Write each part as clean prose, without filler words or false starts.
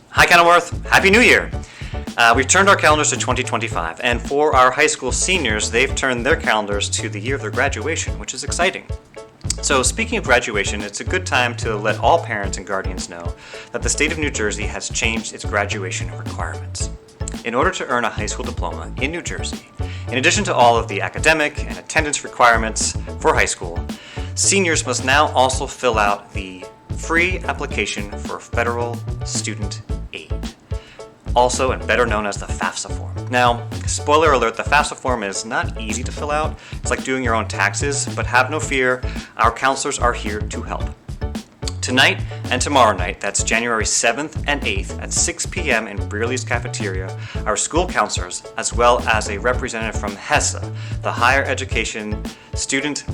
Hi Kenilworth, Happy New Year! We've turned our calendars to 2025, and for our high school seniors, they've turned their calendars to the year of their graduation, which is exciting. So speaking of graduation, it's a good time to let all parents and guardians know that the state of New Jersey has changed its graduation requirements. In order to earn a high school diploma in New Jersey, in addition to all of the academic and attendance requirements for high school, seniors must now also fill out the free application for federal student aid, also and better known as the FAFSA form. Now, spoiler alert, the FAFSA form is not easy to fill out. It's like doing your own taxes, but have no fear, our counselors are here to help. Tonight and tomorrow night, that's January 7th and 8th at 6 p.m. in Brearley's Cafeteria, our school counselors, as well as a representative from HESA, the Higher Education Student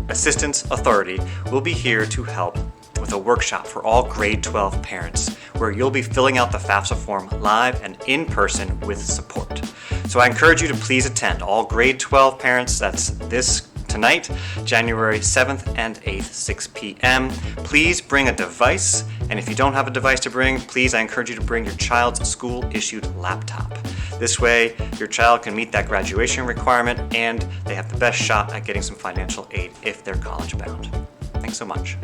Assistance Authority, will be here to help with a workshop for all grade 12 parents, where you'll be filling out the FAFSA form live and in person with support. So I encourage you to please attend. All grade 12 parents, that's tonight, January 7th and 8th, 6 p.m. Please bring a device, and if you don't have a device to bring, please, I encourage you to bring your child's school-issued laptop. This way, your child can meet that graduation requirement, and they have the best shot at getting some financial aid if they're college-bound. Thanks so much.